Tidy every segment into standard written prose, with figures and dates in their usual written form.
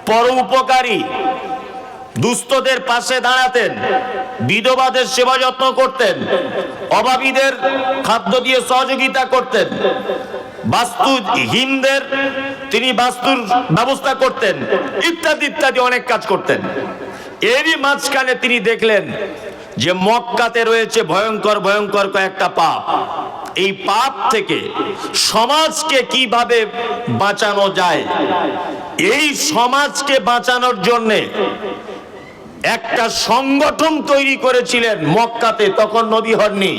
পরোপকারী, দুস্থদের পাশে দাঁড়াতেন, বিধবাদের সেবা যত্ন করতেন, অভাবীদের খাদ্য দিয়ে সহযোগিতা করতেন, বাস্তুহীনদের তিনি বাস্তুর ব্যবস্থা করতেন, ইত্যাদি ইত্যাদি অনেক কাজ করতেন। এরই মাঝখানে তিনি দেখলেন যে মক্কাতে রয়েছে ভয়ঙ্কর ভয়ঙ্কর কয়েকটা পাপ। এই পাপ থেকে সমাজকে কিভাবে বাঁচানো যায়, এই সমাজকে বাঁচানোর জন্যে একটা সংগঠন তৈরি করেছিলেন মক্কাতে, তখন নবী হননি।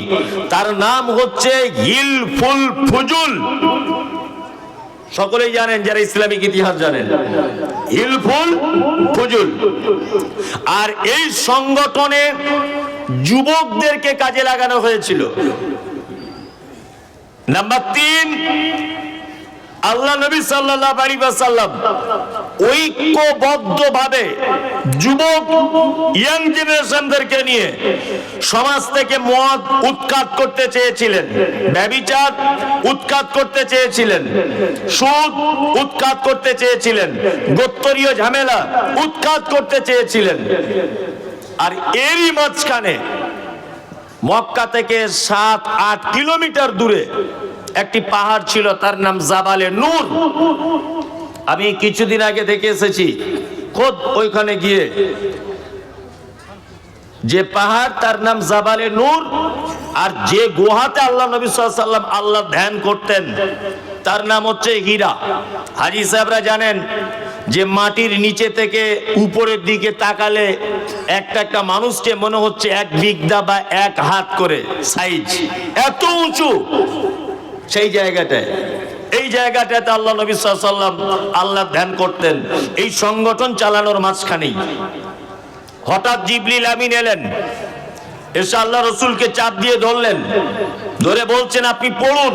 তার নাম হচ্ছে হিলফুল ফুজুল। সকলেই জানেন যারা ইসলামিক ইতিহাস জানেন, হিলফুল ফুজুল। আর এই সংগঠনে যুবকদেরকে কাজে লাগানো হয়েছিল। নাম্বার 3, আল্লাহ নবী সাল্লাল্লাহু আলাইহি ওয়াসাল্লাম ঐক্যবদ্ধভাবে যুবক ইয়াং জেনারেশনদেরকে নিয়ে সমাজ থেকে মদ উৎখাত করতে চেয়েছিলেন, ব্যভিচার উৎখাত করতে চেয়েছিলেন, সুদ উৎখাত করতে চেয়েছিলেন, গোত্রীয় ঝামেলা উৎখাত করতে চেয়েছিলেন। আর এরই মাঝখানে মক্কা থেকে 7-8 কিলোমিটার দূরে একটি পাহাড় ছিল, তার নাম জাবালে নূর। আমি কিছুদিন আগে দেখে এসেছি খোদ ওইখানে গিয়ে। যে পাহাড় তার নাম জাবালে নূর। আর যে গুহাতে আল্লাহ নবী সাল্লাল্লাহু আলাইহি ওয়াসাল্লাম আল্লাহ ধ্যান করতেন তার নাম হচ্ছে হীরা। হাজী সাহেবরা জানেন যে মাটির নিচে থেকে উপরের দিকে তাকালে একটা একটা মানুষকে মনে হচ্ছে 1 বিঘা বা 1 হাত করে সাইজ, এত উঁচু সেই জায়গাটায়। এই জায়গাটাতে আল্লাহ নবী সাল্লাল্লাহু আলাইহি ওয়াসাল্লাম আল্লাহ ধ্যান করতেন। এই সংগঠন চালানোর মাঝখানেই হঠাৎ জিবরিল আমিন এলেন, এসে আল্লাহ রসুলকে চাপ দিয়ে ধরলেন, ধরে বলছেন আপনি পড়ুন।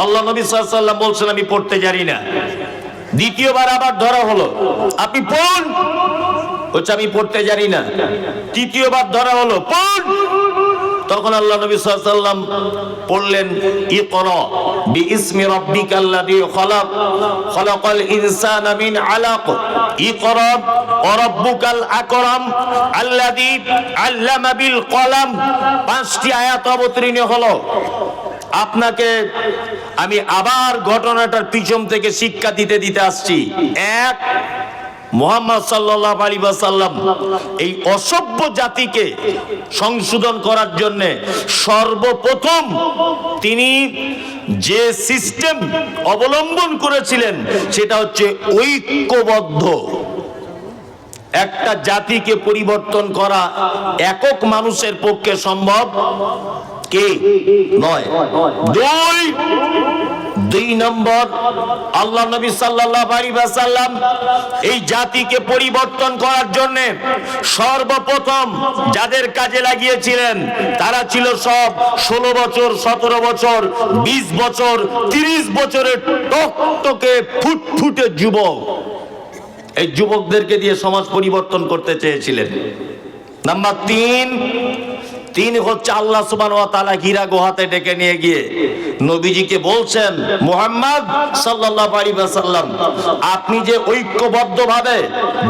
আল্লাহ নবী সাল্লাল্লাহু আলাইহি ওয়াসাল্লাম বলছেন আমি পড়তে জানি না। দ্বিতীয়বার আবার ধরা হলো, আপনি পড়ুন, বলছে আমি পড়তে জানি না। তৃতীয়বার ধরা হলো, পড়ুন। তখন আল্লাহ নবী সাল্লাল্লাহু আলাইহি ওয়াসাল্লাম পড়লেন ইকরা বিইসমি রাব্বিকাল্লাযী খালাক খালাকাল ইনসানা মিন আলাক ইকরা ওয়া রাব্বুকাল আকরাম আল্লাযী আল্লামা বিল কলম। 5টি আয়াত অবতীর্ণ হলো। আপনাকে আমি আবার ঘটনাটার পিছন থেকে শিক্ষা দিতে আসছি। 1, মুহাম্মদ সাল্লাল্লাহু আলাইহি ওয়াসাল্লাম এই অসভ্য জাতিকে সংশোধন করার জন্য সর্বপ্রথম তিনি যে সিস্টেম অবলম্বন করেছিলেন সেটা হচ্ছে ঐক্যবদ্ধ। একটা জাতিকে পরিবর্তন করা একক মানুষের পক্ষে সম্ভব কি নয়। 2 নম্বর, আল্লাহ নবী সাল্লাল্লাহু আলাইহি ওয়াসাল্লাম এই জাতিকে পরিবর্তন করার জন্য সর্বপ্রথম যাদের কাজে লাগিয়েছিলেন তারা ছিল সব 16 বছর, 17 বছর, 20 বছর, 30 বছরের টকটকে ফুটফুটে যুবক। এই যুবকদেরকে দিয়ে সমাজ পরিবর্তন করতে চেয়েছিলেন। নাম্বার 3 হচ্ছে আল্লাহ সুবহানাহু ওয়া তাআলা হীরা গুহাতে ডেকে নিয়ে গিয়ে নবীজিকে বলছেন, মুহাম্মদ সাল্লাল্লাহু আলাইহি ওয়াসাল্লাম আপনি যে ঐক্যবদ্ধভাবে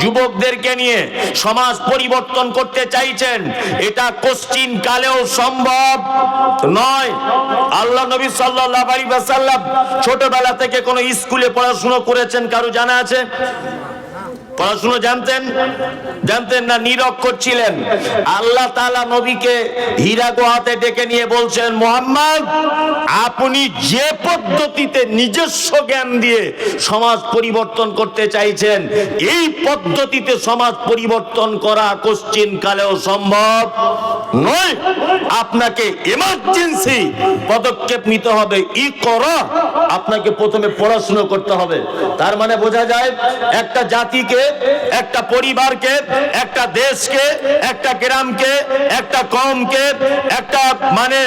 যুবকদেরকে নিয়ে সমাজ পরিবর্তন করতে চাইছেন এটা কোশ্চিন কালেও সম্ভব নয়। আল্লাহ নবী সাল্লাল্লাহু আলাইহি ওয়াসাল্লাম ছোটবেলা থেকে কোন স্কুলে পড়াশোনা করেছেন কারো জানা আছে? পড়াশোনা জানতেন না, নিরক্ষর ছিলেন। আল্লাহ তাআলা নবীকে হীরা গুহাতে ডেকে নিয়ে বলছেন, মুহাম্মদ আপনি যে পদ্ধতিতে নিজস্ব জ্ঞান দিয়ে সমাজ পরিবর্তন করতে চাইছেন এই পদ্ধতিতে সমাজ পরিবর্তন করা কোশ্চিন কালেও সম্ভব নয়। আপনাকে এমার্জেন্সি পদক্ষেপ নিতে হবে। ইকরা, আপনাকে প্রথমে পড়াশোনা করতে হবে। তার মানে বোঝা যায় একটা জাতিকে, একটা পরিবারকে, একটা দেশকে, একটা গ্রামকে, একটা কওমকে, একটা মানে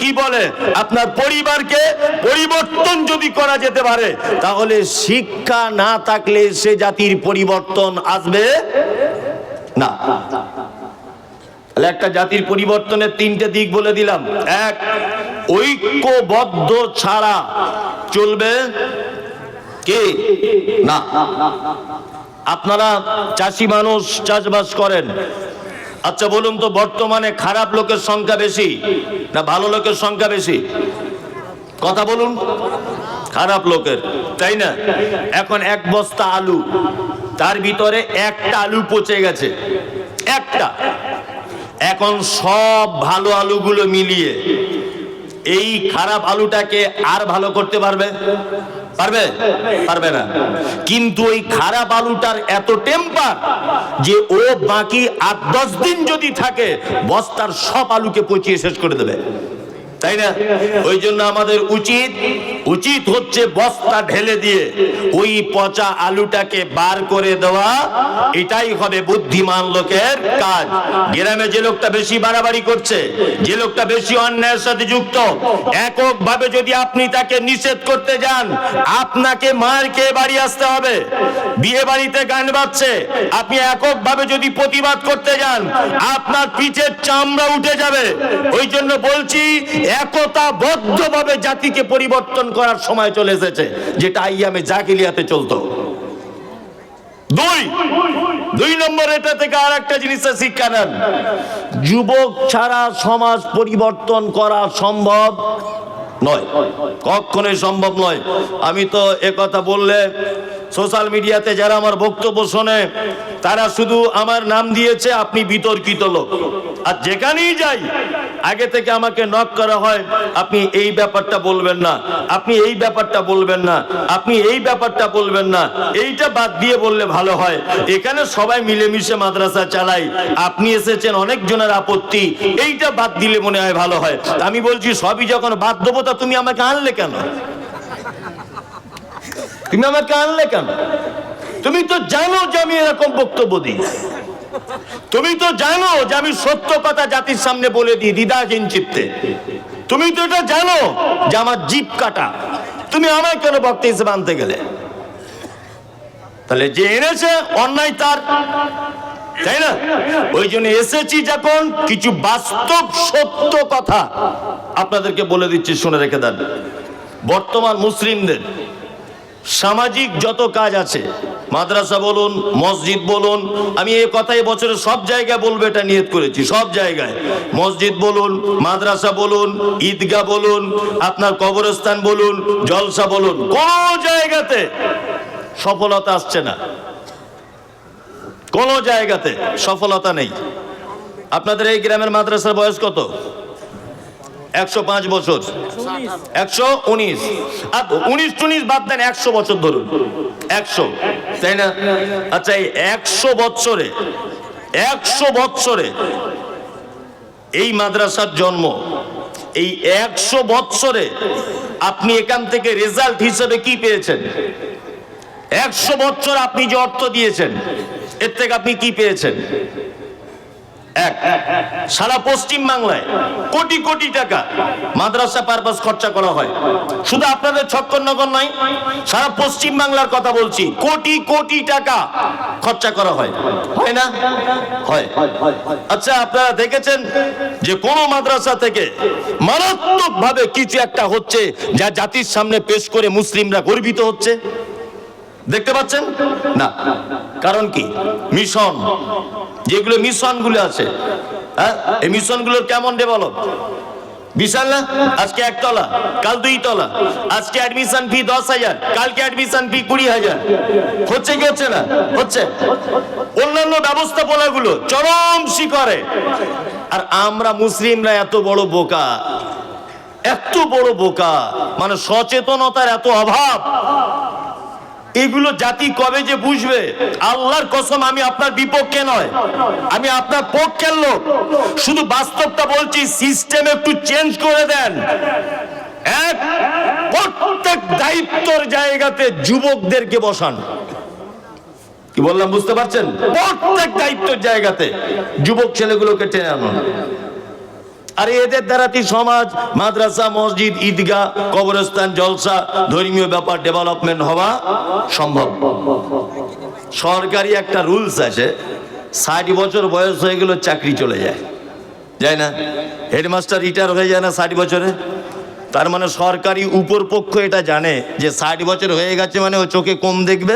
কি বলে আপনার পরিবারকে পরিবর্তন যদি করা যেতে পারে তাহলে শিক্ষা না থাকলে সে জাতির পরিবর্তন আসবে না। একটা জাতির পরিবর্তনের 3টে দিক বলে দিলাম। 1, ঐক্যবদ্ধ ছাড়া চলবে কি না? আপনারা চাষি মানুষ, চাষবাস করেন। আচ্ছা বলুন তো, বর্তমানে খারাপ লোকের সংখ্যা বেশি না ভালো লোকের সংখ্যা বেশি? কথা বলুন। খারাপ লোকের, তাই না? এখন এক বস্তা আলু, তার ভিতরে একটা আলু পচে গেছে, একটা। এখন সব ভালো আলুগুলো মিলিয়ে এই খারাপ আলুটাকে আর ভালো করতে পারবে? পারবে? পারবে না। কিন্তু ওই খারাপ আলুটার এত টেম্পার যে ও বাকি 8-10 দিন যদি থাকে বস্তার সব আলুকে পচিয়ে শেষ করে দেবে, তাই না? ওই জন্য আমাদের উচিত হচ্ছে বস্তা ঢেলে দিয়ে ওই পচা আলুটাকে বার করে দেওয়া। এটাই হবে বুদ্ধিমান লোকের কাজ। গ্রামে যে লোকটা বেশি বাড়াবাড়ি করছে, যে লোকটা বেশি অন্যায়ের সাথে যুক্ত, এককভাবে যদি আপনি তাকে নিষেধ করতে যান, আপনাকে মার খেয়ে বাড়ি আসতে হবে। বিয়ে বাড়িতে গান বাজছে, আপনি এককভাবে যদি প্রতিবাদ করতে যান, আপনার পিঠের চামড়া উঠে যাবে। ওই জন্য বলছি, একতাবদ্ধভাবে জাতিকে পরিবর্তন করার সময় চলে এসেছে, যেটা আইয়ামে জাহিলিয়াতে চলতো। দুই নম্বর, এটা থেকে আর একটা জিনিসের শিক্ষা নেন। যুবক ছাড়া সমাজ পরিবর্তন করা সম্ভব নয়, কখনোই সম্ভব নয়। আমি তো একথা বললে সোশ্যাল মিডিয়াতে যারা আমার বক্তব্য শোনে তারা শুধু আমার নাম দিয়েছে আপনি বিতর্কিত লোক। আর যেখানেই যাই আগে থেকে আমাকে নক করা হয়, আপনি এই ব্যাপারটা বলবেন না, আপনি এই ব্যাপারটা বলবেন না, আপনি এই ব্যাপারটা বলবেন না, এইটা বাদ দিয়ে বললে ভালো হয়। এখানে সবাই মিলেমিশে মাদ্রাসা চালাই, আপনি এসেছেন অনেক জনের আপত্তি, এইটা বাদ দিলে মনে হয় ভালো হয়। আমি বলছি, সবই যখন বাদ দেবো তা তুমি আমাকে আনলে কেন? তুমি আমাকে আনলে কেন? তুমি তো জানো যে আমি এরকম বক্তব্য দিই, তুমি তো জানো যে আমি সত্য কথা জাতির সামনে বলে দিই দ্বিধাহীন চিত্তে, তুমি তো এটা জানো যে আমার জিভ কাটা, তুমি আমায় কেন বক্তা হিসেবে আনতে গেলে? তাহলে যে এনেছে অন্যায় তার, তাই না? ওই জন্য এসেছি যখন, কিছু বাস্তব সত্য কথা আপনাদেরকে বলে দিচ্ছি, শুনে রেখে দেন। বর্তমান মুসলিমদের সামাজিক যত কাজ আছে, মাদ্রাসা বলুন, মসজিদ বলুন, আমি এই কথাই বছরে সব জায়গায় বলবো, এটা নিয়ত করেছি, সব জায়গায় মসজিদ বলুন, মাদ্রাসা বলুন, ঈদগাহ বলুন, আপনার কবরস্থান বলুন, জলসা বলুন, কোন জায়গাতে সফলতা আসছে না, কোন জায়গাতে সফলতা নেই। আপনাদের এই গ্রামের মাদ্রাসার বয়স কত? 105 বছর, 119, আর 19 বাদ দেন, 100 বছর ধরুন, 100, তাই না? আচ্ছা, এই 100 বছরে এই মাদ্রাসার জন্ম, এই 100 বছরে আপনি এখান থেকে রেজাল্ট হিসেবে কি পেয়েছেন? 100 বছর আপনি যে অর্থ দিয়েছেন, এর থেকে আপনি কি পেয়েছেন? সারা পশ্চিম বাংলায় কোটি কোটি টাকা মাদ্রাসা পারপাস খরচা করা হয়। শুধু আপনাদের ছক্করনগর নয়, সারা পশ্চিম বাংলার কথা বলছি, কোটি কোটি টাকা খরচা করা হয়, হয় না? হয়। আচ্ছা, আপনারা দেখেছেন যে কোন মাদ্রাসা থেকে মারাত্মক ভাবে কিছু একটা হচ্ছে যা জাতির সামনে পেশ করে মুসলিমরা গর্বিত হচ্ছে? দেখতে পাচ্ছেন না? কারণ কি? মিশন, যেগুলো মিশনগুলো আছে, হ্যাঁ, এই মিশনগুলোর কেমন ডেভেলপ, বিশাল না? আজকে 1 তলা, কাল 2 তলা, আজকে অ্যাডমিশন ফি 10,000, কালকে অ্যাডমিশন ফি 20,000। হচ্ছে কি হচ্ছে না? হচ্ছে। অন্যান্য ব্যবস্থাপনাগুলো চরম শিখরে। আর আমরা মুসলিমরা এত বড় বোকা, এত বড় বোকা, মানে সচেতনতার এত অভাব। এগুলো জাতি কবে যে বুঝবে? আল্লাহর কসম, আমি আপনার বিপক্ষে নয়, আমি আপনার পক্ষের লোক। শুধু বাস্তবটা বলছি, সিস্টেম একটু চেঞ্জ করে দেন। প্রত্যেক দায়িত্বের জায়গাতে যুবকদেরকে বসান। কি বললাম বুঝতে পারছেন? প্রত্যেক দায়িত্বের জায়গাতে যুবক ছেলেগুলোকে টেনে আনুন। আর এদের দ্বারাই সমাজ, মাদ্রাসা, মসজিদ, ঈদগাহ, কবরস্থান, জলসা, ধর্মীয় ব্যাপার ডেভেলপমেন্ট হওয়া সম্ভব। সরকারি একটা রুলস আছে, 60 বছর বয়স হয়ে গেলে চাকরি চলে যায়, যায় না? হেডমাস্টার রিটায়ার হয়ে যায় না 60 বছরে? তার মানে সরকারি উপর পক্ষ এটা জানে যে 60 বছর হয়ে গেছে মানে ও চোখে কম দেখবে,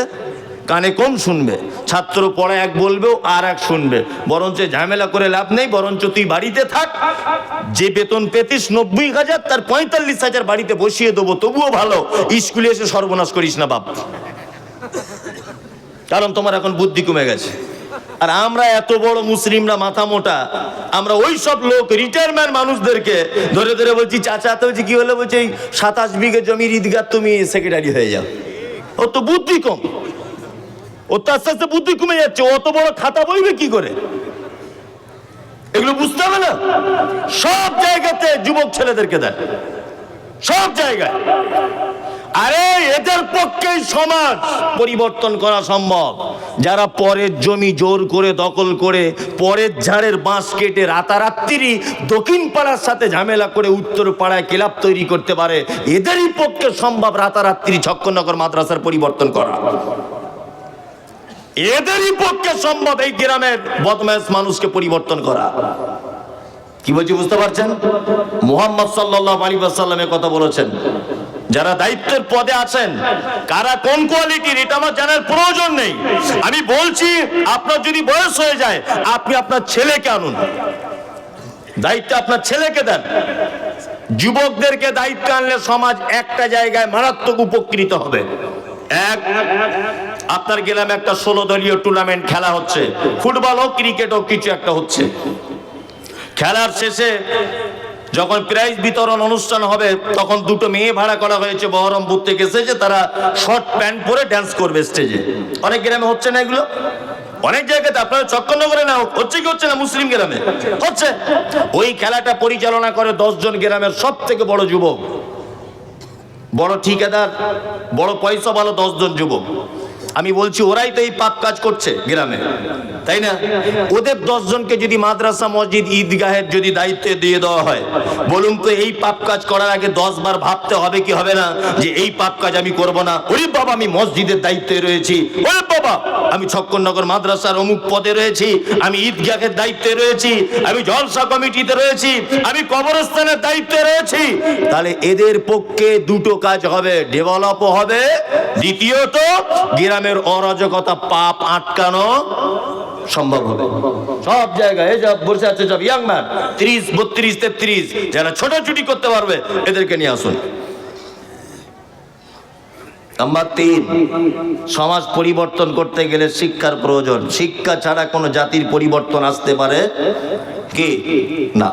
কানে কম শুনবে, ছাত্র পড়া এক বলবেও আর এক শুনবে, বরঞ্চ ঝামেলা করে লাভ নেই, বরঞ্চ তুই বাড়িতে থাক, যে বেতন পেতিস 90,000 তার 45,000 বাড়িতে বসিয়ে দেবো, তবুও ভালো, স্কুলে এসে সর্বনাশ করিস না বাপ, কারণ তোমার এখন বুদ্ধি কমে গেছে। আর আমরা এত বড় মুসলিমরা মাথা মোটা, আমরা ওই সব লোক রিটায়ারমেন্ট মানুষদেরকে ধরে ধরে বলছি চাচা, তো বলছি কি হলো, বলছি 27 বিঘে জমির ঈদগাহ তুমি সেক্রেটারি হয়ে যাও। ও তো বুদ্ধি কম, ও তো আস্তে আস্তে বুদ্ধি কমে যাচ্ছে, অত বড় খাতা বইবে কি করে, এগুলো বুঝতে হবে না। সব জায়গাতে যুবক ছেলেদেরকে দেয়, সব জায়গায়। আরে এদের পক্ষেই সমাজ পরিবর্তন করা সম্ভব, যারা পরের জমি জোর করে দখল করে পরের ঝাড়ের বাঁশ কেটে রাতারাত্রি দক্ষিণ পাড়ার সাথে ঝামেলা করে উত্তর পাড়ায় ক্লাব তৈরি করতে পারে, এদেরই পক্ষে সম্ভব রাতারাত্রি ছক্কনগর মাদ্রাসার পরিবর্তন করা, এদেরই পক্ষে সম্ভব এই গ্রামের বদমাশ মানুষকে পরিবর্তন করা। কি বলছি বুঝতে পারছেন? মুহাম্মদ সাল্লাল্লাহু আলাইহি ওয়াসাল্লামের কথা বলেছেন, যারা দায়িত্বের পদে আছেন কারা কোন কোয়ালিটির এটা আমার জানার প্রয়োজন নেই। আমি বলছি আপনার যদি বয়স হয়ে যায় আপনি আপনার ছেলেকে আনুন, দায়িত্ব আপনার ছেলেকে দেন। যুবকদেরকে দায়িত্ব আনলে সমাজ একটা জায়গায় মারাত্মক উপকৃত হবে। এক, আপনার গ্রামে একটা 16 দলীয় টুর্নামেন্ট খেলা হচ্ছে, ফুটবল হোক ক্রিকেট হোক কিছু একটা হচ্ছে, খেলার শেষে যখন প্রাইজ বিতরণ অনুষ্ঠান হবে তখন দুটো মেয়ে ভাড়া করা হয়েছে বহরমপুর থেকে এসেছে, তারা শর্ট প্যান্ট পরে ড্যান্স করবে স্টেজে। অনেক গ্রামে হচ্ছে না এগুলো, অনেক জায়গাতে, আপনারা চক্করনগরে না হচ্ছে কি হচ্ছে না, মুসলিম গ্রামে হচ্ছে। ওই খেলাটা পরিচালনা করে 10 জন গ্রামের সব থেকে বড় যুবক, বড় ঠিকাদার, বড় পয়সা ভালো 10 জন যুবক। আমি বলছি ওরাই তো এই পাপ কাজ করছে গ্রামে, তাই না? ওদের 10 জনকে যদি মাদ্রাসা মসজিদ ঈদগাহের যদি দায়িত্ব দিয়ে দেওয়া হয়, বলুন তো এই পাপ কাজ করার আগে 10 বার ভাবতে হবে কি হবে না যে এই পাপ কাজ আমি করব না? ওরে বাবা আমি মসজিদের দায়িত্বে রয়েছি, ওরে বাবা আমি ছক্কনগর মাদ্রাসার অমুক পদে রয়েছি, আমি ঈদগাহের দায়িত্বে রয়েছি, আমি জলসা কমিটিতে রয়েছি, আমি কবরস্থানের দায়িত্বে রয়েছি। তাহলে এদের পক্ষে দুটো কাজ হবে, ডেভেলপও হবে, দ্বিতীয়ত গ্রামের অরাজকতা পাপ আটকানো সম্ভব হবে। সব জায়গায় সব বসে আছে সব ইয়াং ম্যান 30, 32, 33 যারা ছোটাছুটি করতে পারবে এদেরকে নিয়ে আসুন। নাম্বার 3, সমাজ পরিবর্তন করতে গেলে শিক্ষার প্রয়োজন। শিক্ষা ছাড়া কোনো জাতির পরিবর্তন আসতে পারে কি না।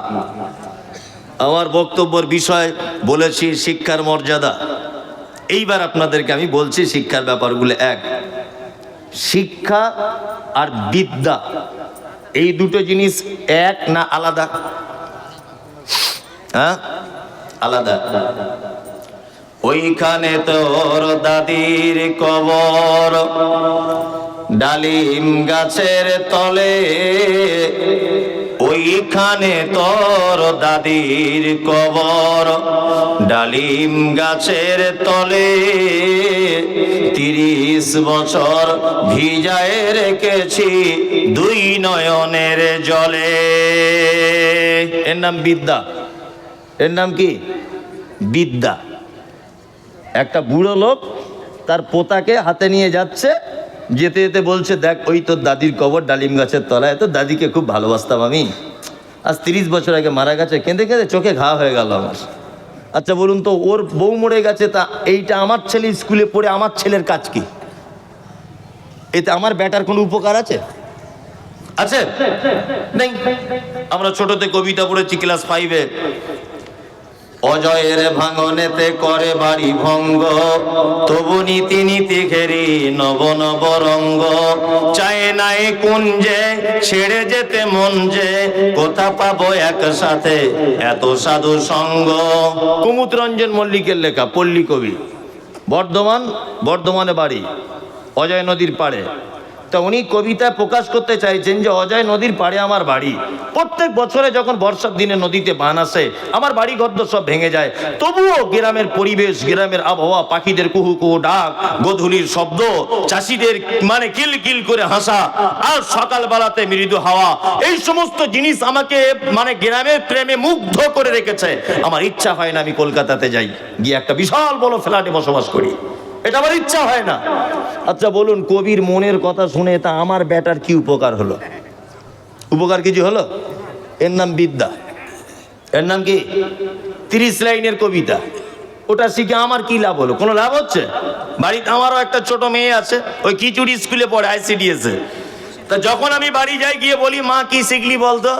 আমার বক্তব্যের বিষয় বলেছি শিক্ষার মর্যাদা। এইবার আপনাদেরকে আমি বলছি শিক্ষার ব্যাপারগুলো। এক, শিক্ষা আর বিদ্যা এই দুটো জিনিস এক না আলাদা? হ্যাঁ, আলাদা। ওইখানে তোর দাদির কবর, ডালিম গাছের তলে, ওইখানে তোর দাদির কবর, ডালিম গাছের তলে, 30 বছর ভিজায় রেখেছি 2 নয়নের জলে। এর নাম বিদ্যা। এর নাম কি? বিদ্যা। একটা বুড়ো লোক তার পোতাকে হাতে নিয়ে যাচ্ছে, যেতে যেতে বলছে দেখ ওই তোর দাদির কবর ডালিম গাছের তলায়, তো দাদিকে খুব ভালোবাসতাম আমি, আজ 30 বছর আগে মারা গেছে, কেঁদে কেঁদে চোখে ঘা হয়ে গেল আমার। আচ্ছা বলুন তো ওর বউ মরে গেছে, তা এইটা আমার ছেলে স্কুলে পড়ে আমার ছেলের কাজ কি? এতে আমার বেটার কোনো উপকার আছে? আছে? নেই। আমরা ছোটতে কবিতা পড়েছি ক্লাস 5-এ, অজয়ের ভাঙনেতে করে বাড়ি ভঙ্গ, তবু নীতি নীতি ঘেরি নব নব রঙ্গ, চায় নাই কুঞ্জে ছেড়ে যেতে মন যে, কোথা পাবো একসাথে এত সাধু সঙ্গ। কুমুদ রঞ্জন মল্লিকের লেখা, পল্লী কবি, বর্ধমানে বাড়ি, অজয় নদীর পাড়ে। তা উনি কবিতায় প্রকাশ করতে চাইছেন যে অজয় নদীর পাড়ে আমার বাড়ি। প্রত্যেক বছরে যখন বর্ষার দিনে নদীতে বান আসে আমার বাড়ি ঘর সব ভেঙে যায়, তবুও গ্রামের পরিবেশ, গ্রামের আবহাওয়া, পাখিদের কুহু কুহু ডাক, গোধূলির শব্দ, চাষিদের মানে কিল কিল করে হাসা, আর সকালবেলাতে মৃদু হাওয়া, এই সমস্ত জিনিস আমাকে মানে গ্রামের প্রেমে মুগ্ধ করে রেখেছে। আমার ইচ্ছা হয় না আমি কলকাতাতে যাই, গিয়ে একটা বিশাল বড় ফ্ল্যাটে বসবাস করি, এটা আমার ইচ্ছা হয় না। আচ্ছা বলুন, কবির মনের কথা শুনে তা আমার বেটার কি উপকার হলো? উপকার কিছু হলো? এর নাম বিদ্যা। এর নাম কি? 30 লাইনের কবিতা। ওটা শিখে আমার কি লাভ হলো? কোনো লাভ হচ্ছে? বাড়িতে আমারও একটা ছোট মেয়ে আছে, ওই খিচুড়ি স্কুলে পড়ে, ICDS এ। তা যখন আমি বাড়ি যাই, গিয়ে বলি মা কি শিখলি বলতো,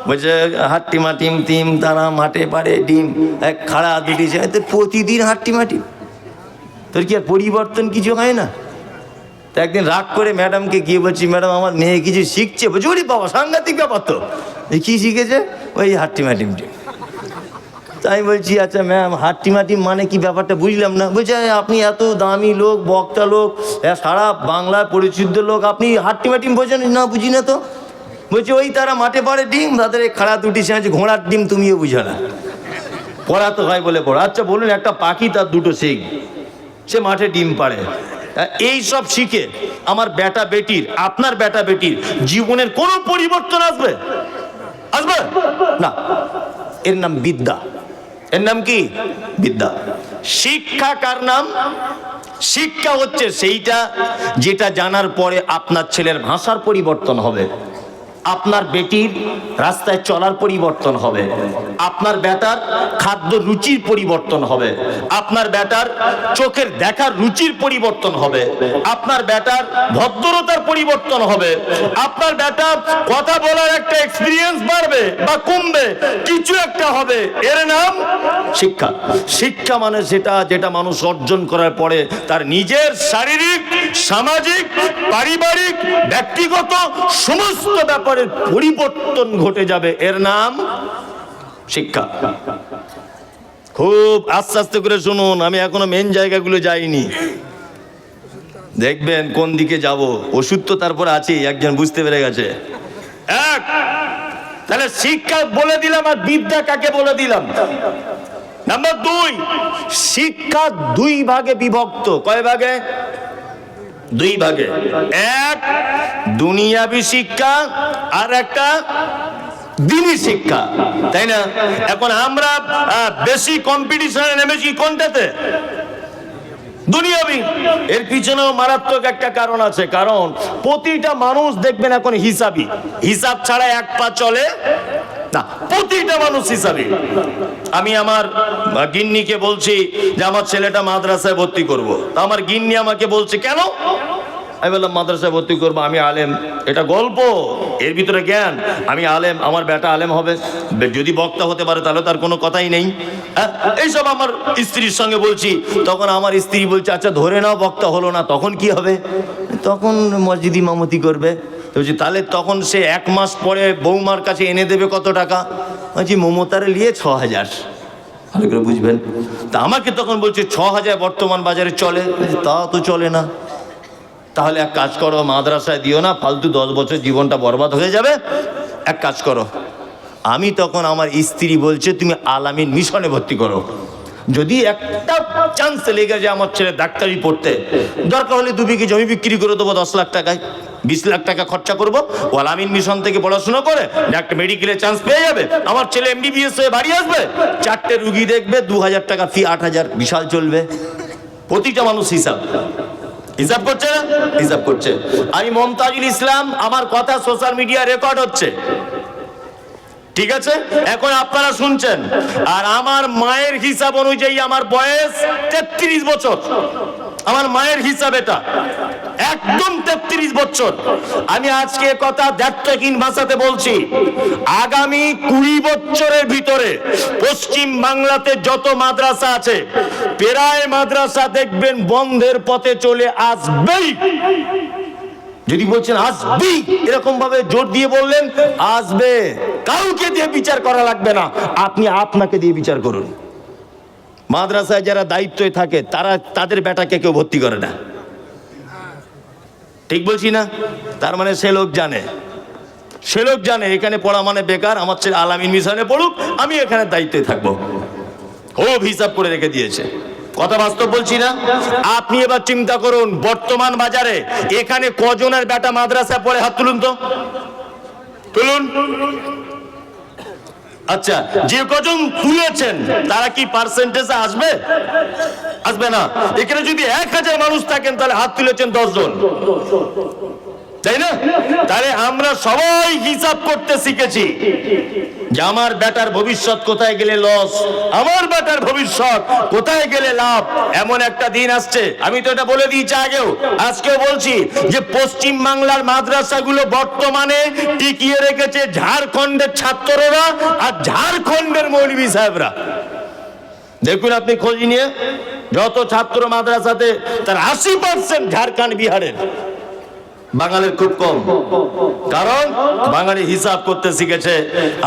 বলছে হাট্টিমা টিম টিম তারা মাঠে পারে ডিম, এক খাড়া দুটি প্রতিদিন হাট্টিমা টিম, তোর কি আর পরিবর্তন কিছু হয় না? তো একদিন রাগ করে ম্যাডামকে গিয়ে বলছি, ম্যাডাম আমার মেয়ে কিছু শিখছে। বলছি ওরে বাবা, সাংঘাতিক ব্যাপার তো, কি শিখেছে? ওই হাট্টিমাটিম টিম। তাই বলছি আচ্ছা ম্যাম, হাট্টিমাটিম মানে কি, ব্যাপারটা বুঝলাম না। বলছে আপনি এত দামি লোক, বক্তা লোক, সারা বাংলার পরিচিত লোক, আপনি হাট্টিমাটিম বোঝেন না? বুঝি না তো। বলছে ওই তারা মাঠে পাড়ে ডিম, তাদের খাড়া দুটি সে ঘোড়ার ডিম, তুমিও বুঝো না, পড়া তো হয় বলে পড়া। আচ্ছা বলুন, একটা পাখি তার দুটো শিখ, সে মাঠে ডিম পাড়ে, এই সব শিখে আমার বেটা বেটির, আপনার বেটা বেটির জীবনের কোনো পরিবর্তন আসবে? আসবে না। এর নাম বিদ্যা। এর নাম কি? বিদ্যা। শিক্ষা কার নাম? শিক্ষা হচ্ছে সেইটা যেটা জানার পরে আপনার ছেলের ভাষার পরিবর্তন হবে, আপনার বেটির রাস্তায় চলার পরিবর্তন হবে, আপনার বেটার খাদ্য রুচির পরিবর্তন হবে, আপনার বেটার চোখের দেখার রুচির পরিবর্তন হবে, আপনার বেটার ভদ্রতার পরিবর্তন হবে, আপনার বেটার কথা বলার একটা এক্সপিরিয়েন্স বাড়বে বা কমবে, কিছু একটা হবে। এর নাম শিক্ষা। শিক্ষা মানে সেটা যেটা মানুষ অর্জন করার পরে তার নিজের শারীরিক, সামাজিক, পারিবারিক, ব্যক্তিগত সমস্ত ব্যাপারে পরিবর্তন ঘটে যাবে। এর নাম শিক্ষা। খুব আস্তে আস্তে করে শুনুন, আমি এখনো মেন জায়গাগুলো যাইনি, দেখবেন কোন দিকে যাব। ওষুধ তো তারপরে আছেই, একজন বুঝতে পেরে গেছে। এক, তাহলে শিক্ষা বলে দিলাম, আর বিদ্যা কাকে বলে দিলাম। নাম্বার 2, শিক্ষা 2 ভাগে বিভক্ত। কয় ভাগে? 2 ভাগে। এক দুনিয়াবি শিক্ষা, আর একটা দিনী শিক্ষা, তাই না? এখন আমরা বেশি কম্পিটিশনে নেমেছি কোনটাতে? দুনিয়াবি। এর পিছনেও মারাত্মক একটা কারণ আছে, কারণ প্রতিটা মানুষ দেখবেন এখন হিসাবি, হিসাব ছাড়া এক পা চলে না, প্রতিটা মানুষ হিসাবি। আমি আমার গিন্নিকে বলছি যে আমার ছেলেটা মাদ্রাসায় ভর্তি করব, তা আমার গিন্নি আমাকে বলছে কেন? আমি বললাম মাদ্রাসায় ভর্তি করবো, আমি আলেম। এটা গল্প, এর ভিতরে জ্ঞান। আমি আলেম, আমার বেটা আলেম হবে, যদি বক্তা হতে পারে তাহলে তার কোনো কথাই নেই। এইসব আমার স্ত্রীর সঙ্গে বলছি, তখন আমার স্ত্রী বলছে আচ্ছা ধরে নাও বক্তা হলো না, তখন কি হবে? তখন মসজিদ ইমামতি করবে। বলছি তাহলে তখন সে 1 মাস পরে বৌমার কাছে এনে দেবে কত টাকা? বলছি মমতারে নিয়ে 6000। ভালো করে বুঝবেন। তা আমাকে তখন বলছে 6000 বর্তমান বাজারে চলে? তা তো চলে না। তাহলে এক কাজ করো, মাদ্রাসায় দিও না, ফালতু 10 বছর জীবনটা বরবাদ হয়ে যাবে। এক কাজ করো, আমি তখন আমার স্ত্রী বলছে তুমি আলামিন মিশনে ভর্তি করো। যদি একটা চান্স লেগে যায় আমার ছেলে ডাক্তারি পড়তে, দরকার হলে 2 বিঘে জমি বিক্রি করে দেবো 10 লাখ টাকায়, 20 লাখ টাকা খরচা করবো, ও আলামিন মিশন থেকে পড়াশোনা করে একটা মেডিকেলে চান্স পেয়ে যাবে, আমার ছেলে MBBS হয়ে বাড়ি আসবে, 4টে রুগী দেখবে, 2000 টাকা ফি, 8000, বিশাল চলবে। প্রতিটা মানুষ হিসাব করছে না? হিসাব করছে। আমি মমতাজুল ইসলাম, আমার কথা সোশ্যাল মিডিয়া রেকর্ড হচ্ছে, ঠিক আছে? এখন আপনারা শুনছেন। আর আমার মায়ের হিসাব অনুযায়ী আমার বয়স 33 বছর। আমার মায়ের হিসাব এটা একদম 33 বছর। আমি আজকে কথা দ্ব্যর্থহীন ভাষাতে বলছি, আগামী 20 বছরের ভিতরে পশ্চিম বাংলাতে যত মাদ্রাসা আছে, প্রায় মাদ্রাসা দেখবেন বন্ধের পথে চলে আসবেই। যদি বলছেন আসবি, এরকম ভাবে জোর দিয়ে বললেন, আসবে। কাউকে দিয়ে বিচার করা লাগবে না, আপনি আপনাকে দিয়ে বিচার করুন। মাদ্রাসায় যারা দায়িত্বে থাকে তারা তাদের বেটাকে কেউ ভর্তি করে না। ঠিক বলছি না? তার মানে সে লোক জানে এখানে পড়া মানে বেকার, আমার ছেলে আলামিন মিশনে পড়ুক, আমি এখানে দায়িত্বে থাকবো। ও হিসাব করে রেখে দিয়েছে। কথা বাস্তব বলছি না? আপনি এবার চিন্তা করুন, বর্তমান বাজারে এখানে কজনের বেটা মাদ্রাসায় পড়ে? হাত তুলুন তো, তুলুন। আচ্ছা, যে কজন তুলেছেন তারা কি পার্সেন্টেজে আসবে? আসবে না। এখানে যদি 1000 মানুষ থাকেন তাহলে হাত তুলেছেন 10 জন, তাই না? তাহলে আমরা সবাই হিসাব করতে শিখেছি যে আমার বেটার ভবিষ্যৎ কোথায় গেলে লস, আমার বেটার ভবিষ্যৎ কোথায় গেলে লাভ। এমন একটা দিন আসছে, আমি তো এটা বলে দিয়েছি আগেও, আজকেও বলছি, যে পশ্চিম বাংলার মাদ্রাসাগুলো বর্তমানে টিকিয়ে রেখেছে ঝাড়খণ্ডের ছাত্ররা আর ঝাড়খণ্ডের মৌলভী সাহেবরা। দেখুন আপনি খোঁজ নিয়ে, যত ছাত্র মাদ্রাসাতে তার 80% ঝাড়খণ্ড বিহারের, বাঙালির খুব কম। কারণ বাঙালি হিসাব করতে শিখেছে,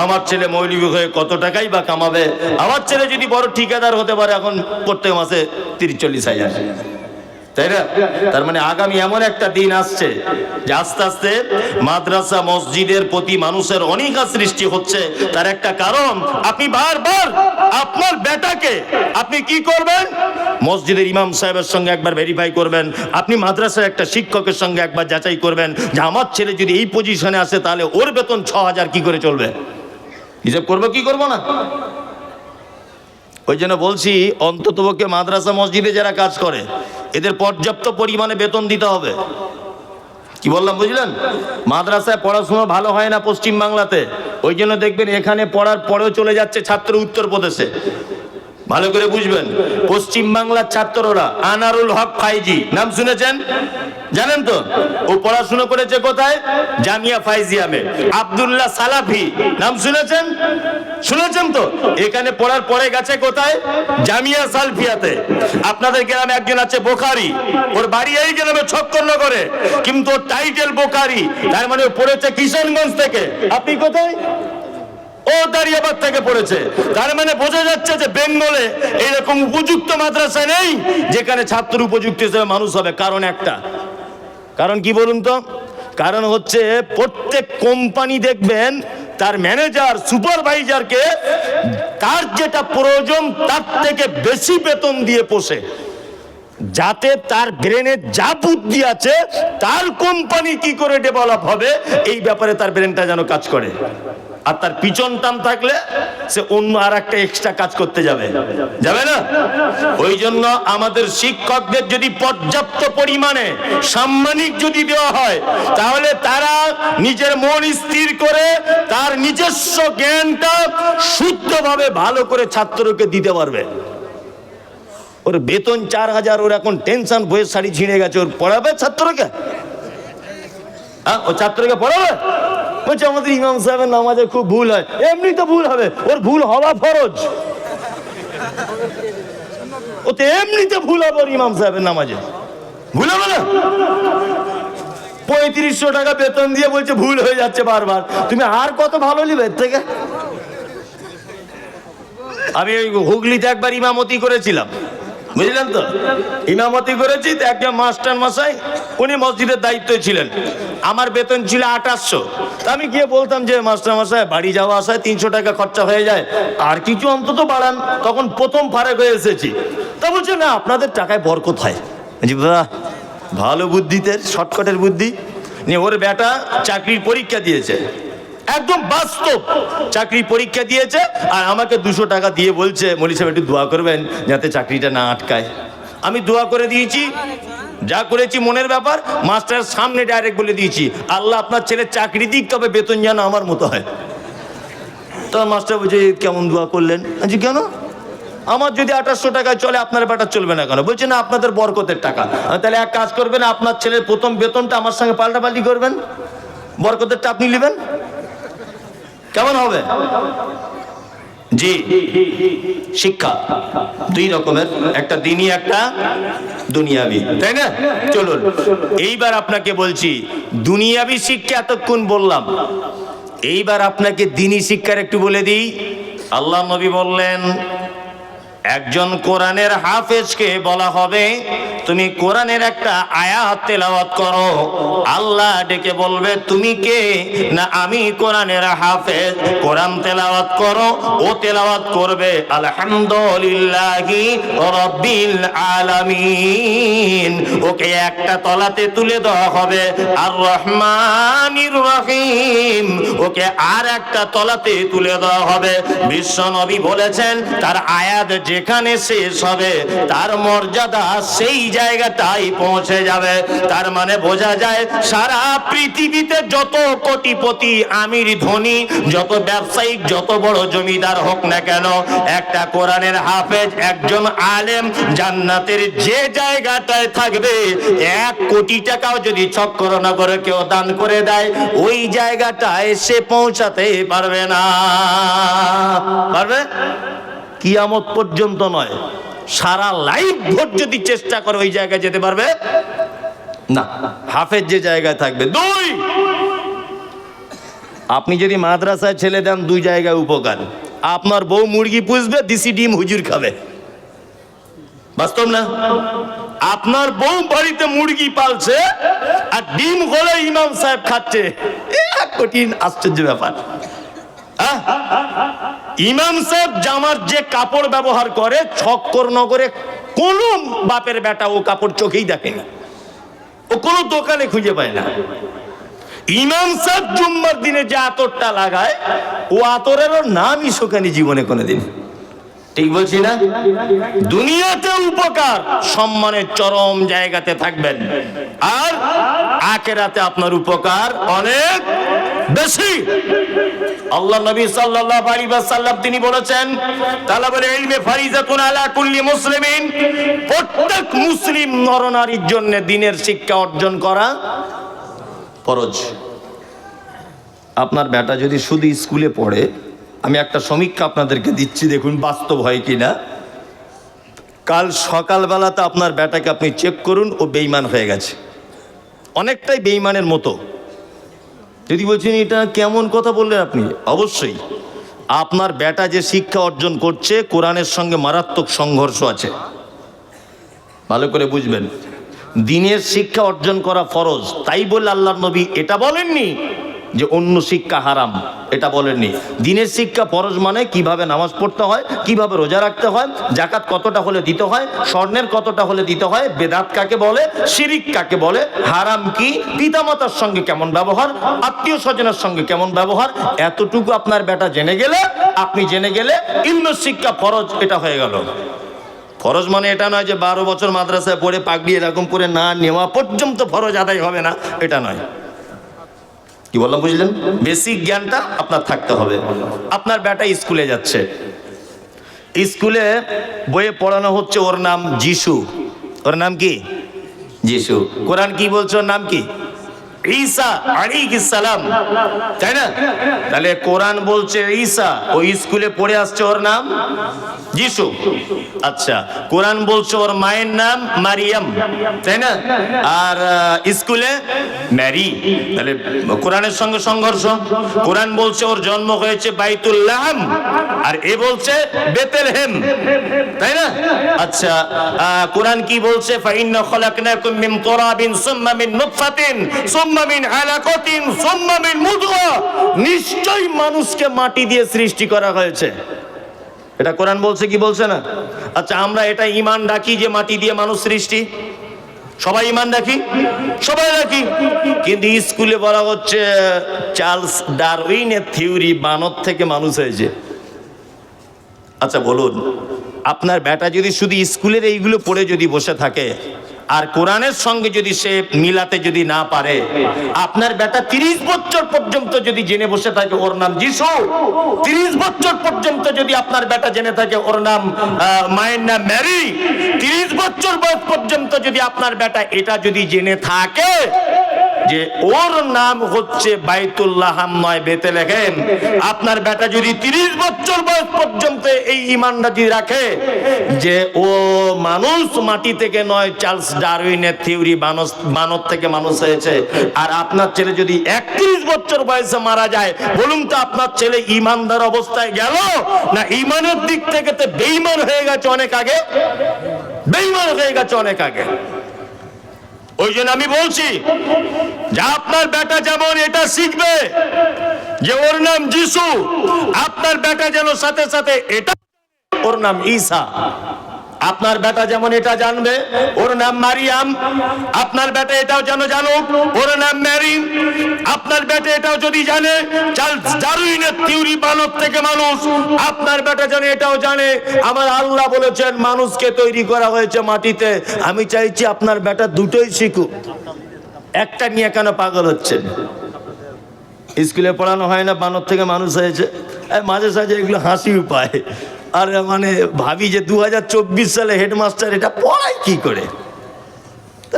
আমার ছেলে মৌলভী হয়ে কত টাকাই বা কামাবে, আমার ছেলে যদি বড় ঠিকাদার হতে পারে এখন প্রত্যেক মাসে 30-40 হাজার, তাই না? তার মানে আগামী এমন একটা দিন আসছে যে আস্তে আস্তে মাদ্রাসা মসজিদের প্রতি মানুষের অনীহা সৃষ্টি হচ্ছে। তার একটা কারণ, আপনি বারবার আপনার বেটাকে আপনি কি করবেন? মসজিদের ইমাম সাহেবের সঙ্গে একবার ভেরিফাই করবেন, আপনি মাদ্রাসার একটা শিক্ষকের সঙ্গে একবার যাচাই করবেন যে আমার ছেলে যদি এই পজিশনে আসে তাহলে ওর বেতন 6000 কি করে চলবে। হিসাব করবো কি করবো না? ওই জন্য বলছি, অন্ততপক্ষে মাদ্রাসা মসজিদে যারা কাজ করে এদের পর্যাপ্ত পরিমাণে বেতন দিতে হবে। কি বললাম বুঝলেন? মাদ্রাসায় পড়াশোনা ভালো হয় না পশ্চিম বাংলাতে, ওই জন্য দেখবেন এখানে পড়ার পরেও চলে যাচ্ছে ছাত্র উত্তরপ্রদেশে। ভালো করে বুঝবেন, পশ্চিম বাংলার ছাত্ররা, আনারুল হক ফাইজি নাম শুনেছেন? জানেন তো? ও পড়াশোনা করেছে কোথায়? জামিয়া ফাইজিয়ামে। আব্দুল্লাহ সালাফি নাম শুনেছেন? শুনেছেন তো? এখানে পড়ার পরে গেছে কোথায়? জামিয়া সালফিয়াতে। আপনাদের গ্রামে একজন আছে বোখারি, ওর বাড়ি এই গ্রামে ছক্করনগরে, কিন্তু ওর টাইটেল বোখারি, তার মানে ও পড়েছে কিশোরগঞ্জ থেকে। আপনি কোথায়? ও দাঁড়িয়াবাদ থেকে পড়েছে। তার মানে বোঝা যাচ্ছে যে বেঙ্গলে এইরকম উপযুক্ত মাদ্রাসা নেই যেখানে ছাত্র উপযুক্ত হিসেবে মানুষ হবে। কারণ একটা, কারণ কি বলুন তো? কারণ হচ্ছে প্রত্যেক কোম্পানি দেখবেন তার ম্যানেজার সুপারভাইজারকে তার যেটা প্রয়োজন তার থেকে বেশি বেতন দিয়ে পোষে, যাতে তার ব্রেনে যা বুদ্ধি আছে তার কোম্পানি কি করে ডেভেলপ হবে এই ব্যাপারে তার ব্রেনটা যেন কাজ করে। আর তার পিছন টান থাকলে সে অন্য আর একটা এক্সট্রা কাজ করতে যাবে না। ওই জন্য আমাদের শিক্ষকদের যদি পর্যাপ্ত পরিমাণে সাম্মানিক যদি দেওয়া হয় তাহলে তারা নিজের মন স্থির করে তার নিজস্ব জ্ঞানটা শুদ্ধভাবে ভালো করে ছাত্রকে দিতে পারবে। ওর বেতন 4000, ওর এখন টেনশন, বইয়ের শাড়ি ছিঁড়ে গেছে, ওর পড়াবে ছাত্রকে? ও ছাত্রকে পড়াবে? বলছে আমাদের ইমাম সাহেবের নামাজে খুব ভুল হয়। এমনি তো ভুল হবে, ওর ভুল হওয়া ফরজ। ওতে এমনিতে ভুল হবে, ওর ইমাম সাহেবের নামাজে ভুল হবে না? 3500 টাকা বেতন দিয়ে বলছে ভুল হয়ে যাচ্ছে বারবার। তুমি আর কত ভালো নিবে এর থেকে? আমি ওই হুগলিতে একবার ইমামতি করেছিলাম, বুঝলেন তো? ইমামতি করেছি তো একজন মাস্টার মশাই, উনি মসজিদের দায়িত্বে ছিলেন। আমার বেতন ছিল 2800। তা আমি গিয়ে বলতাম যে মাস্টার মশাই বাড়ি যাওয়া আসায় 300 টাকা খরচা হয়ে যায়, আর কিছু অন্তত বাড়ান। তখন প্রথম ফারাক হয়ে এসেছি। তা বলছে না, আপনাদের টাকায় বরকত হয়। বাহ, ভালো বুদ্ধিতে, শর্টকাটের বুদ্ধি নিয়ে ওর বেটা চাকরির পরীক্ষা দিয়েছে, একদম বাস্তব চাকরি পরীক্ষা দিয়েছে, আর আমাকে 200 টাকা দিয়ে বলছে মৌলভী সাহেব একটু দোয়া করবেন যাতে চাকরিটা না আটকায়। আমি দোয়া করে দিয়েছি, যা করেছি মনের ব্যাপার। মাস্টার সামনে ডাইরেক্ট বলে দিয়েছি, আল্লাহ আপনার ছেলে চাকরি দিক, তবে বেতন যেন আমার মতো হয়। তখন মাস্টার বলছে কেমন দোয়া করলেন? আচ্ছা কেন? আমার যদি 2800 টাকায় চলে আপনার বেটা চলবে না কেন? বলছে না, আপনাদের বরকতের টাকা। তাহলে এক কাজ করবেন, আপনার ছেলের প্রথম বেতনটা আমার সঙ্গে পাল্টাপাল্টি করবেন, বরকতেরটা আপনি নেবেন, কেমন হবে? জি, শিক্ষা দুই রকমের, একটা দ্বীনি একটা দুনিয়াবি, তাই না? চলুন এইবার আপনাকে বলছি, দুনিয়াবি শিক্ষা এতক্ষণ বললাম, এইবার আপনাকে দ্বীনি শিক্ষার একটু বলে দিই। আল্লাহ নবী বললেন একজন কোরআনের হাফেজকে বলা হবে তুমি কোরআনের একটা আয়াত তেলাওয়াত করো, আল্লাহ ডেকে বলবে তুমি কে? না আমি কোরআনের হাফেজ। কোরআন তেলাওয়াত করো, ও তেলাওয়াত করবে আলহামদুলিল্লাহি রাব্বিল আলামিন। ওকে একটা তলাতে তুলে দেওয়া হবে আর রহমানির রহিম, ওকে আর একটা তলাতে তুলে দেওয়া হবে। বিশ্ব নবী বলেছেন তার আয়াত যেখানে শেষ হবে তার মর্যাদা সেই জায়গাটাই পৌঁছে যাবে। তার মানে বোঝা যায় সারা পৃথিবীতে যত কোটিপতি, আমির, ধনী, যত ব্যবসায়িক, যত বড় জমিদার হোক না কেন, একটা কোরআনের হাফেজ, একজন আলেম জান্নাতের যে জায়গাটায় থাকবে 1 কোটি টাকাও যদি চক্কর না করে কেউ দান করে দেয় ওই জায়গাটায় সে পৌঁছাতে পারবে না। পারবে? কিয়ামত পর্যন্ত নয়, সারা লাইফ ভোর যদি চেষ্টা করে ওই জায়গায় যেতে পারবে না। হাফেজ যে জায়গায় থাকবে। 2, আপনি যদি মাদ্রাসায় ছেলে দেন 2 জায়গায় উপকার। আপনার বউ মুরগি পুষবে, দিশি ডিম হুজুর খাবে। বাস্তব না? আপনার বউ বাড়িতে মুরগি পালছে আর ডিম হলে ইমাম সাহেব খাচ্ছে, কঠিন আশ্চর্য ব্যাপার। ইমাম সাহেব জামার যে কাপড় ব্যবহার করে ছক্কর নগরে কোন বাপের বেটা ও কাপড় চোখেই দেখেনি, ও কোন দোকানে খুঁজে পায় না। ইমাম সাহেব জুম্মার দিনে যে আতরটা লাগায় ও আতরেরও নামই শোকেনি জীবনে কোনোদিন। ঠিক বলছি না? দুনিয়াতে উপকার, সম্মানের চরম জায়গাতে থাকবেন, আর আখিরাতে আপনার উপকার অনেক বেশি। আল্লাহ নবী সাল্লাল্লাহু আলাইহি ওয়াসাল্লাম তিনি বলেছেন তালাবুল ইলমি ফারিজাতুন আলা কুল্লি মুসলিমিন, প্রত্যেক মুসলিম নরনারীর জন্য দ্বীনের শিক্ষা অর্জন করা ফরজ। আপনার বেটা যদি শুধু স্কুলে পড়ে, আমি একটা সমীক্ষা আপনাদেরকে দিচ্ছি, দেখুন বাস্তব হয় কিনা। কাল সকালবেলাতে আপনার বেটাকে আপনি চেক করুন, ও বেঈমান হয়ে গেছে, অনেকটাই বেঈমানের মতো। যদি বলছেন এটা কেমন কথা বললেন আপনি, অবশ্যই আপনার বেটা যে শিক্ষা অর্জন করছে কোরআনের সঙ্গে মারাত্মক সংঘর্ষ আছে, ভালো করে বুঝবেন। দ্বীনের শিক্ষা অর্জন করা ফরজ, তাই বলে আল্লাহর নবী এটা বলেননি যে অন্য শিক্ষা হারাম, এটা বলেননি। দ্বীনের শিক্ষা ফরজ মানে কিভাবে নামাজ পড়তে হয়, কিভাবে রোজা রাখতে হয়, যাকাত কতটা হলে দিতে হয়, স্বর্ণের কতটা হলে দিতে হয়, বেদাত কাকে বলে, শিরিক কাকে বলে, হারাম কি, পিতামাতার সঙ্গে কেমন ব্যবহার, আত্মীয় স্বজনের সঙ্গে কেমন ব্যবহার, এতটুকু আপনার বেটা জেনে গেলে, আপনি জেনে গেলে ইলমের শিক্ষা ফরজ, এটা হয়ে গেল। ফরজ মানে এটা নয় যে 12 বছর মাদ্রাসায় পড়ে পাগড়ি এরকম করে না নেওয়া পর্যন্ত ফরজ আদায় হবে না, এটা নয়। কি বললাম বুঝলেন? বেসিক জ্ঞানটা আপনার থাকতে হবে। আপনার বেটা স্কুলে যাচ্ছে, স্কুলে বইয়ে পড়ানো হচ্ছে ওর নাম যিশু। ওর নাম কি? যিশু। কোরআন কি বলছে ওর নাম কি? ঈসা আলাইহিস সালাম, তাই না? তাহলে কোরআন বলছে ঈসা, ও স্কুলে পড়ে আসছে ওর নাম যিশু। আচ্ছা, কোরআন বলছে ওর মায়ের নাম মারিয়াম, তাই না? আর স্কুলে ম্যারি, তাহলে কোরআনের সঙ্গে সংঘর্ষ। কোরআন বলছে ওর জন্ম হয়েছে বাইতুল লাহম, আর এ বলছে বেতেলহেম, তাই না? আচ্ছা, কোরআন কি বলছে? ফাইন্না খলাকনাকুম মিন তুরাবিন সুম্মা মিন নুতফাতিন সুম্মা মিন আলাকাতিন সুম্মা মিন মুদগা, নিশ্চয়ই মানুষকে মাটি দিয়ে সৃষ্টি করা হয়েছে। এটা কোরআন বলছে কি বলছে না? আচ্ছা, আমরা এটা ঈমান রাখি যে মাটি দিয়ে মানুষ সৃষ্টি, সবাই ঈমান রাখি, সবাই রাখি, কিন্তু স্কুলে বলা হচ্ছে চার্লস ডারউইনের থিওরি, বানর থেকে মানুষ হয়েছে। আচ্ছা বলুন, আপনার বেটা যদি শুধু স্কুলের এইগুলো পড়ে যদি বসে থাকে আর কোরআনের সঙ্গে যদি সে মিলাতে যদি না পারে, আপনার বেটা 30 বছর পর্যন্ত যদি জেনে বসে থাকে ওর নাম যিশু, 30 বছর পর্যন্ত যদি আপনার বেটা জেনে থাকে ওর নাম মায়ের নাম ম্যারি, 30 বছর বয়স পর্যন্ত যদি আপনার বেটা এটা যদি জেনে থাকে, যে ওর নাম হচ্ছে বাইতুল্লাহ নয় বেতেলেহেম। আপনার বেটা যদি 30 বছর বয়স পর্যন্ত এই ঈমানটা যদি রাখে যে ও মানুষ মাটি থেকে নয়, চার্লস ডারউইনের থিওরি বানর থেকে মানুষ হয়েছে, আর আপনার ছেলে যদি 31 বছর বয়সে মারা যায়, বলুন তো আপনার ছেলে ঈমানদার অবস্থায় গেল না ঈমানের দিক থেকে তো বেঈমান হয়ে গেছে অনেক আগে? বেঈমান হয়ে গেছে অনেক আগে। ওই জন্য আমি বলছি যে আপনার বেটা যেমন এটা শিখবে যে ওর নাম যিশু, আপনার বেটা যেন সাথে সাথে এটা ওর নাম ঈসা। আপনার বেটা যেমন এটা জানবে ওর নাম মারিয়াম, আপনার বেটা এটাও যেন জানুক ওর নাম ম্যারি। আপনার বেটা এটাও যদি জানে চার্লস ডারউইনের থিওরি বানর থেকে মানুষ, আপনার বেটা যেন এটাও জানে আমার আল্লাহ বলেছেন মানুষকে তৈরি করা হয়েছে মাটিতে। আমি চাইছি আপনার বেটা দুটোই শিখুক, একটা নিয়ে কেন পাগল হচ্ছেন? স্কুলে পড়ানো হয় না বানর থেকে মানুষ হয়েছে? মাঝে সাঝে এগুলো হাসি পায়, আর মানে ভাবি যে 2024 সালে হেডমাস্টার এটা পড়ায় কি করে?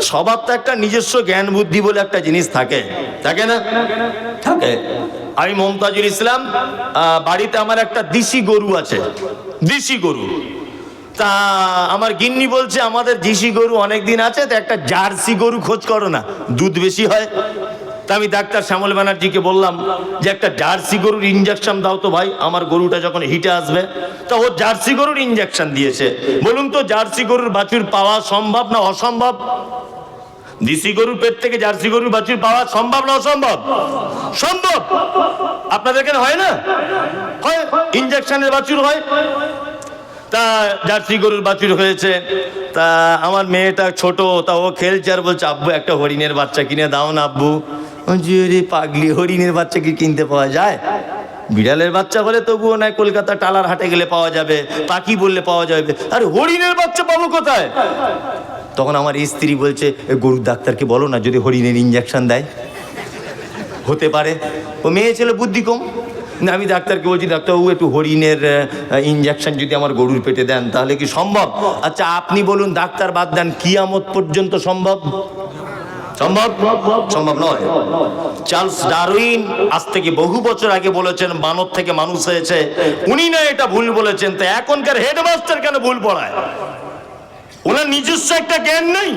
সবার তো একটা নিজস্ব জ্ঞান বুদ্ধি বলে একটা জিনিস থাকে, থাকে না? থাকে। আমি মমতাজুল ইসলাম, বাড়িতে আমার একটা দেশি গরু আছে, দেশি গরু। তা আমার গিন্নি বলছে আমাদের দেশি গরু অনেকদিন আছে, তো একটা জার্সি গরু খোঁজ করো না, দুধ বেশি হয়। তা আমি ডাক্তার শ্যামল ব্যানার্জিকে বললাম যে একটা জার্সি গরুর ইঞ্জেকশন দাও তো ভাই, আমার গরুটা যখন হিটে আসবে। তা ও জার্সি গরুর ইঞ্জেকশন দিয়েছে। বলুন তো জার্সি গরুর বাছুর পাওয়া সম্ভব না অসম্ভব? দেশি গরুর পেট থেকে জার্সি গরুর বাছুর পাওয়া সম্ভব না অসম্ভব? সম্ভব। আপনাদের এখানে হয় না? হয়, ইঞ্জেকশনের বাছুর হয়। তা জার্সি গরুর বাছুর হয়েছে। তা আমার মেয়েটা ছোট, তা ও খেলছে আর বলছে আব্বু একটা হরিণের বাচ্চা কিনে দাও না আব্বু। রে পাগলি, হরিণের বাচ্চা কি কিনতে পাওয়া যায়? বিড়ালের বাচ্চা হলে তবুও নয়, কলকাতা টালার হাটে গেলে পাওয়া যাবে, পাখি বললে পাওয়া যাবে, আরে হরিণের বাচ্চা পাবো কোথায়? তখন আমার স্ত্রী বলছে গরুর ডাক্তারকে বলো না যদি হরিণের ইঞ্জেকশন দেয়, হতে পারে। ও মেয়ে ছেলে বুদ্ধি কম। না, আমি ডাক্তারকে বলছি ডাক্তারবাবু একটু হরিণের ইঞ্জেকশন যদি আমার গরুর পেটে দেন তাহলে কি সম্ভব? আচ্ছা আপনি বলুন, ডাক্তার বাদ দেন, কিয়ামত পর্যন্ত সম্ভব? সম্ভব? সম্ভব নয়। চার্লস ডারউইন আজ থেকে বহু বছর আগে বলেছেন বানর থেকে মানুষ হয়েছে, উনি না এটা ভুল বলেছেন। তো এখনকার হেডমাস্টার কেন ভুল পড়ায়? ওনার নিজস্ব একটা জ্ঞান নেই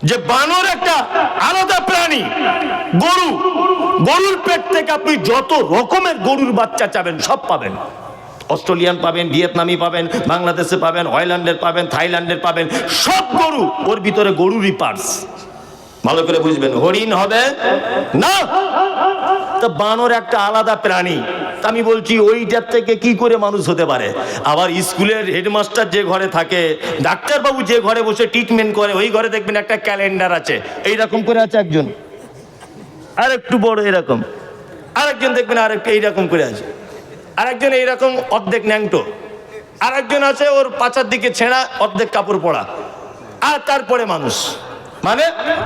যে বানর একটা আলাদা প্রাণী। গরু, গরুর পেট থেকে আপনি যত রকমের গরুর বাচ্চা চাবেন সব পাবেন। অস্ট্রেলিয়ান পাবেন, ভিয়েতনামি পাবেন, বাংলাদেশে পাবেন, হয়ল্যান্ডের পাবেন, থাইল্যান্ডের পাবেন, সব গরু। ওর ভিতরে গরুরই পার্টস। ভালো করে বুঝবেন, হরিণ হবে না। তো বানর একটা আলাদা প্রাণী। আমি বলছি ওইটার থেকে কি করে মানুষ হতে পারে? আবার স্কুলের হেডমাস্টার যে ঘরে থাকে, ডাক্তারবাবু যে ঘরে বসে ট্রিটমেন্ট করে, ওই ঘরে দেখবেন একটা ক্যালেন্ডার আছে, এইরকম করে আছে একজন, আর একটু বড় এরকম, আরেকজন দেখবেন আর একটু এইরকম করে আছে, আরেকজন এইরকম অর্ধেক ন্যাংটো, আরেকজন আছে ওর পাছার দিকে ছেঁড়া অর্ধেক কাপড় পরা, আর তারপরে মানুষ। মানে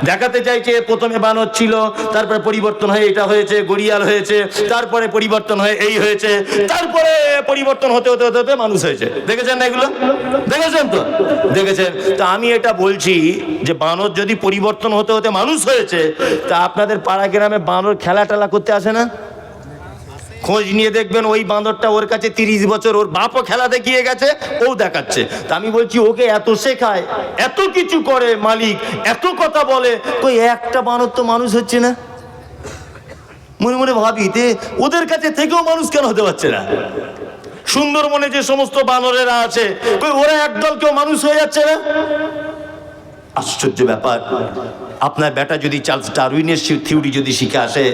দেখাতে চাইছে প্রথমে বানর ছিল, তারপরে পরিবর্তন হয়ে এটা হয়েছে, গড়িয়াল হয়েছে, তারপরে পরিবর্তন হয়ে এই হয়েছে, তারপরে পরিবর্তন হতে হতে হতে হতে মানুষ হয়েছে। দেখেছেন না এগুলো? দেখেছেন তো? দেখেছেন। তা আমি এটা বলছি যে বানর যদি পরিবর্তন হতে হতে মানুষ হয়েছে, তা আপনাদের পাড়া গ্রামে বানর খেলা টেলা করতে আসে না? খোঁজ নিয়ে দেখবেন ওই বাঁদরটা, ওর কাছে 30 বছর ওর বাপও খেলা দেখিয়ে গেছে, ও দেখাচ্ছে। তা আমি বলছি ওকে এত শেখায়, এত কিছু করে মালিক, এত কথা বলে, কই একটা বানর তো মানুষ হচ্ছে না। মনে মনে ভাবি তে ওদের কাছে থেকেও মানুষ কেন হতে পারছে না? সুন্দরবনে যে সমস্ত বানরেরা আছে, কই ওরা একদল কেউ মানুষ হয়ে যাচ্ছে না? আশ্চর্য ব্যাপার। আপনার বেটা যদি চার্লস ডারউইনের থিওরি যদি শিখে আসে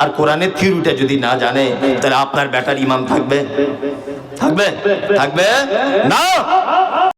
আর কোরআনের থিওরিটা যদি না জানে, তাহলে আপনার বেটার ইমান থাকবে? থাকবে? থাকবে না।